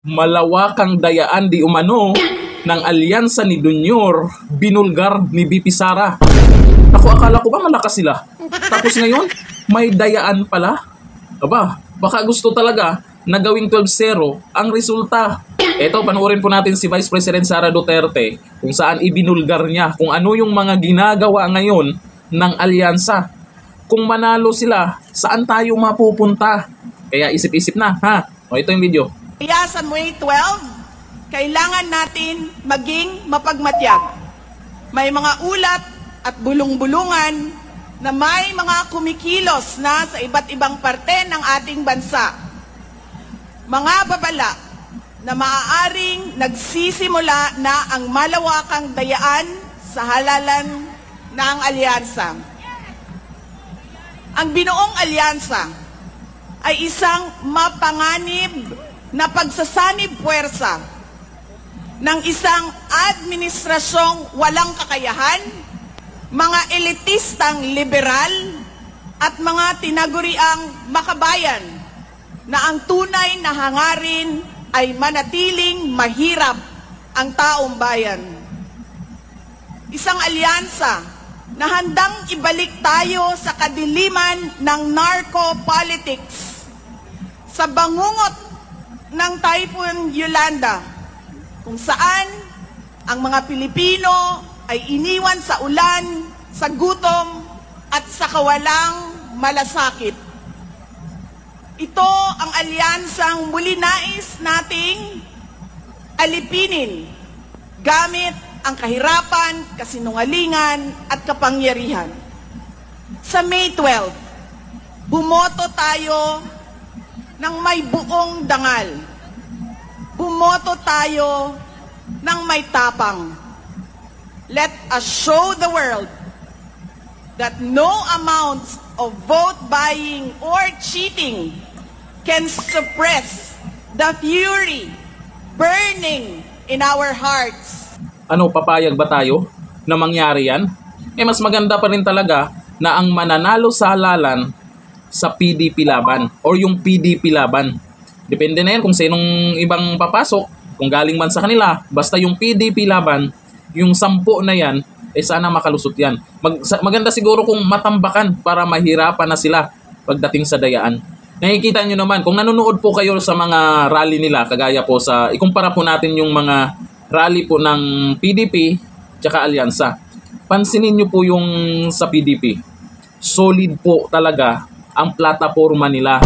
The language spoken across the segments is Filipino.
Malawakang dayaan di umano ng alyansa ni Junior binulgar ni BP Sara. Ako, akala ko ba malakas sila? Tapos ngayon, may dayaan pala? Aba, baka gusto talaga na gawing 12-0 ang resulta. Eto, panoorin po natin si Vice President Sara Duterte kung saan ibinulgar niya kung ano yung mga ginagawa ngayon ng alyansa. Kung manalo sila, saan tayo mapupunta? Kaya isip-isip na, ha? O, ito yung video. Kaya sa May 12, kailangan natin maging mapagmatyag. May mga ulat at bulong-bulungan na may mga kumikilos na sa iba't ibang parte ng ating bansa. Mga babala na maaaring nagsisimula na ang malawakang dayaan sa halalan ng alyansa. Ang binuong alyansa ay isang mapanganib na pagsasanib puwersa ng isang administrasyong walang kakayahan, mga elitistang liberal at mga tinaguriang makabayan na ang tunay na hangarin ay manatiling mahirap ang taong bayan. Isang alyansa na handang ibalik tayo sa kadiliman ng narco-politics, sa bangungot ng Typhoon Yolanda, kung saan ang mga Pilipino ay iniwan sa ulan, sa gutom at sa kawalang malasakit. Ito ang alyansang muli nais nating alipinin gamit ang kahirapan, kasinungalingan at kapangyarihan. Sa May 12, bumoto tayo ng may buong dangal. Bumoto tayo ng may tapang. Let us show the world that no amounts of vote buying or cheating can suppress the fury burning in our hearts. Ano, papayag ba tayo na mangyari yan? Mas maganda pa rin talaga na ang mananalo sa halalan sa PDP laban or yung PDP laban. Depende na yan kung sinong ibang papasok, kung galing man sa kanila. Basta yung PDP laban, yung 10 na yan, sana makalusot yan. Maganda siguro kung matambakan para mahirapan na sila pagdating sa dayaan. Nakikita nyo naman, kung nanonood po kayo sa mga rally nila, kagaya po sa, ikumpara po natin yung mga rally po ng PDP tsaka alyansa. Pansinin nyo po yung sa PDP. Solid po talaga ang plataforma nila.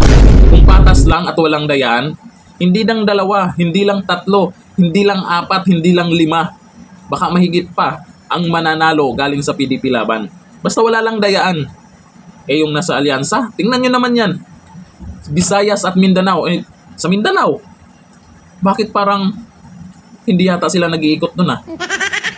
Kung patas lang at walang dayaan, hindi lang 2, hindi lang 3, hindi lang 4, hindi lang 5. Baka mahigit pa ang mananalo galing sa PDP laban. Basta wala lang dayaan. Yung nasa alyansa, tingnan nyo naman yan. Visayas at Mindanao. Sa Mindanao, bakit parang hindi yata sila nag-iikot nun, ha?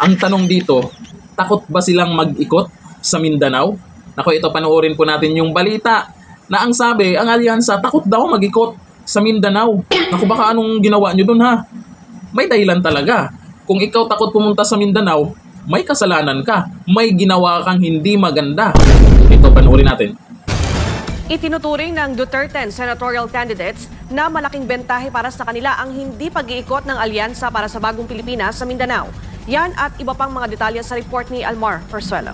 Ang tanong dito, takot ba silang mag-ikot sa Mindanao? Naku, ito, panoorin po natin yung balita na ang sabi, ang alyansa, takot daw mag-ikot sa Mindanao. Naku, baka anong ginawa nyo dun, ha? May dahilan talaga. Kung ikaw takot pumunta sa Mindanao, may kasalanan ka. May ginawa kang hindi maganda. Ito, panoorin natin. Itinuturing ng Duterte senatorial candidates na malaking bentahe para sa kanila ang hindi pag-iikot ng alyansa para sa Bagong Pilipinas sa Mindanao. Yan at iba pang mga detalye sa report ni Almar Persuelo.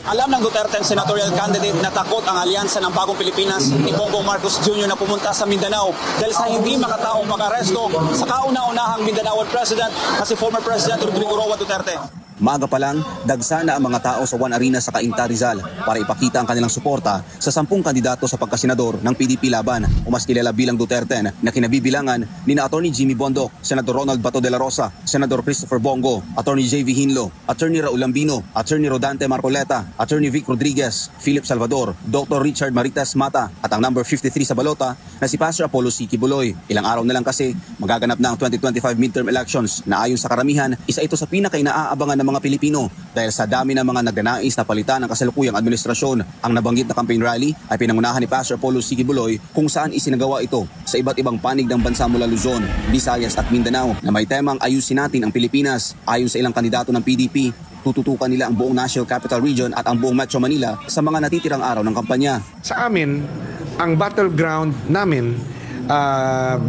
Alam ng Duterte senatorial candidate na takot ang alyansa ng Bagong Pilipinas ni Bongbong Marcos Jr. na pumunta sa Mindanao dahil sa hindi makataong mag-aresto sa kauna-unahang Mindanaoan President na si former President Rodrigo Roa Duterte. Maaga pa lang, dagsa na ang mga tao sa One Arena sa Cainta, Rizal para ipakita ang kanilang suporta sa 10 kandidato sa pagkasenador ng PDP laban o mas kilala bilang Duterte na kinabibilangan ni na Atty. Jimmy Bondoc, Senador Ronald Bato de la Rosa, Senador Christopher Bongo, Atty. J.V. Hinlo, Atty. Raul Lambino, Atty. Rodante Marcoleta, Atty. Vic Rodriguez, Philip Salvador, Dr. Richard Maritas Mata at ang number 53 sa balota na si Pastor Apollo C. Kibuloy. Ilang araw na lang kasi magaganap na ang 2025 midterm elections na ayon sa karamihan, isa ito sa pinaka-inaabangan ng mga Pilipino dahil sa dami ng mga nagnanais na palitan ng kasalukuyang administrasyon. Ang nabanggit na campaign rally ay pinangunahan ni Pastor Apollo C. Kibuloy kung saan isinagawa ito sa iba't ibang panig ng bansa mula Luzon, Visayas at Mindanao na may temang ayusin natin ang Pilipinas. Ayon sa ilang kandidato ng PDP, tututukan nila ang buong National Capital Region at ang buong Metro Manila sa mga natitirang araw ng kampanya. Sa amin, ang battleground namin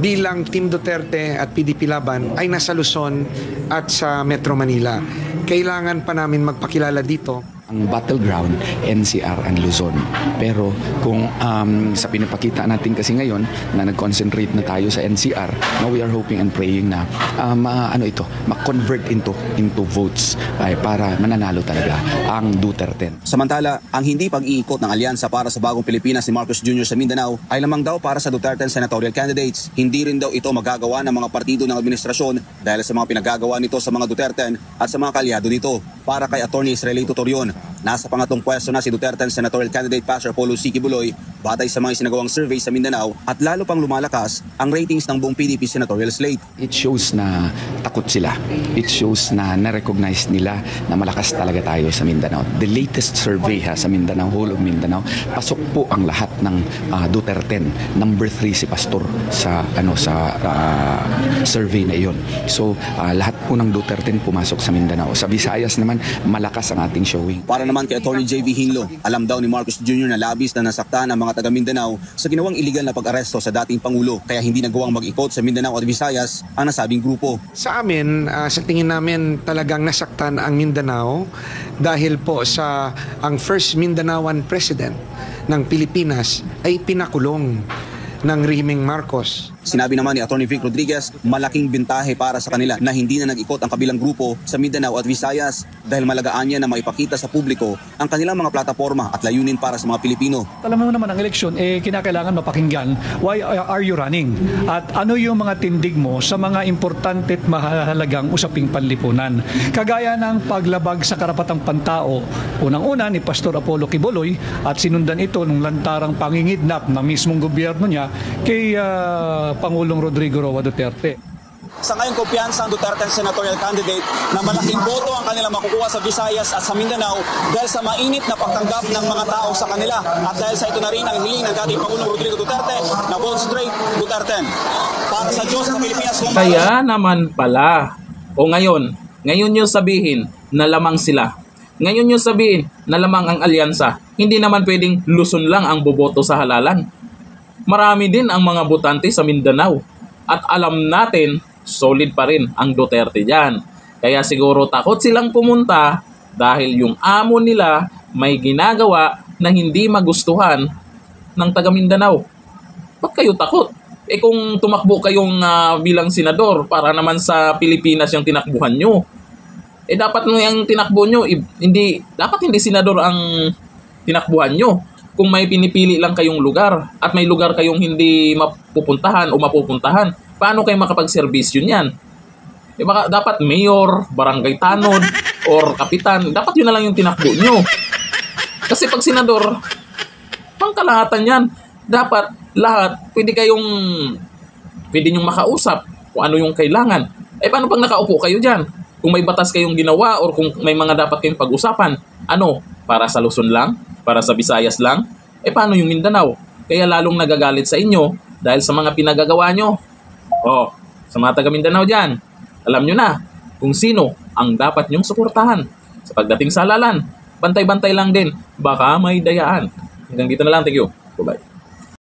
bilang Team Duterte at PDP Laban ay nasa Luzon at sa Metro Manila. Kailangan pa namin magpakilala dito. Ang battleground, NCR and Luzon. Pero kung sa pinapakita natin kasi ngayon na nag-concentrate na tayo sa NCR, now we are hoping and praying na ma-convert into votes para mananalo talaga ang Duterte. Samantala, ang hindi pag-iikot ng alyansa para sa bagong Pilipinas ni Marcos Jr. sa Mindanao ay lamang daw para sa Duterte senatorial candidates. Hindi rin daw ito magagawa ng mga partido ng administrasyon dahil sa mga pinagagawa nito sa mga Duterte at sa mga kalyado nito. Para kay Atty. Israelito Torion, nasa pangatlong pwesto na si Duterte senatorial candidate Pastor Apollo C. Kibuloy batay sa mga isinagawang survey sa Mindanao at lalo pang lumalakas ang ratings ng buong PDP senatorial slate. It shows na takot sila. It shows na na-recognize nila na malakas talaga tayo sa Mindanao. The latest survey sa Mindanao, whole of Mindanao, pasok po ang lahat ng Duterte. Number 3 si Pastor sa survey na iyon. So lahat po ng Duterte pumasok sa Mindanao. Sa Visayas naman, malakas ang ating showing. Para naman kay Atty. J.V. Hinlo, alam daw ni Marcos Jr. na labis na nasaktan ang mga taga Mindanao sa ginawang iligal na pag-aresto sa dating Pangulo kaya hindi nagawang mag-ikot sa Mindanao at Visayas ang nasabing grupo. Sa amin, sa tingin namin talagang nasaktan ang Mindanao dahil po sa ang first Mindanaoan president ng Pilipinas ay pinakulong ng rehimeng Marcos. Sinabi naman ni Atty. Vic Rodriguez, malaking bintahe para sa kanila na hindi na nag-ikot ang kabilang grupo sa Mindanao at Visayas dahil malagaan niya na maipakita sa publiko ang kanilang mga plataporma at layunin para sa mga Pilipino. Alam mo naman ang eleksyon, kinakailangan mapakinggan. Why are you running? At ano yung mga tindig mo sa mga importante at mahalagang usaping panlipunan? Kagaya ng paglabag sa karapatang pantao, unang-una ni Pastor Apollo Kibuloy at sinundan ito ng lantarang pangingidnap ng mismong gobyerno niya kay Pangulong Rodrigo Roa Duterte. Sa ngayong kumpiyansa ang Duterte senatorial candidate na malaking boto ang kanilang makukuha sa Visayas at sa Mindanao dahil sa mainit na pagtanggap ng mga tao sa kanila at dahil sa ito na rin ang hiling ng dating Pangulong Rodrigo Duterte na vote straight Duterte. Para sa Diyos ng Pilipinas. Kaya naman pala. O ngayon nyo sabihin na lamang sila. Ngayon nyo sabihin na lamang ang alyansa. Hindi naman pwedeng Luzon lang ang boboto sa halalan. Marami din ang mga botante sa Mindanao. At alam natin, solid pa rin ang Duterte dyan. Kaya siguro takot silang pumunta dahil yung amo nila may ginagawa na hindi magustuhan ng taga Mindanao. Ba't kayo takot? Kung tumakbo kayong bilang senador para naman sa Pilipinas yung tinakbuhan nyo, dapat yung tinakbo nyo, dapat hindi senador ang tinakbuhan nyo. Kung may pinipili lang kayong lugar at may lugar kayong hindi mapupuntahan o mapupuntahan, paano kayo makapag-servisyo niyan? Dapat mayor, barangay tanod, or kapitan, dapat yun na lang yung tinakbo nyo. Kasi pag senador, pangkalahatan yan. Dapat lahat, pwede nyong makausap kung ano yung kailangan. Paano pag nakaupo kayo dyan? Kung may batas kayong ginawa or kung may mga dapat kayong pag-usapan, para sa Luzon lang? Para sa Visayas lang? Paano yung Mindanao? Kaya lalong nagagalit sa inyo dahil sa mga pinagagawa nyo. Sa mga taga Mindanao dyan, alam nyo na kung sino ang dapat nyong suportahan. Sa pagdating sa halalan, bantay-bantay lang din. Baka may dayaan. Hanggang dito na lang. Thank you. Bye-bye.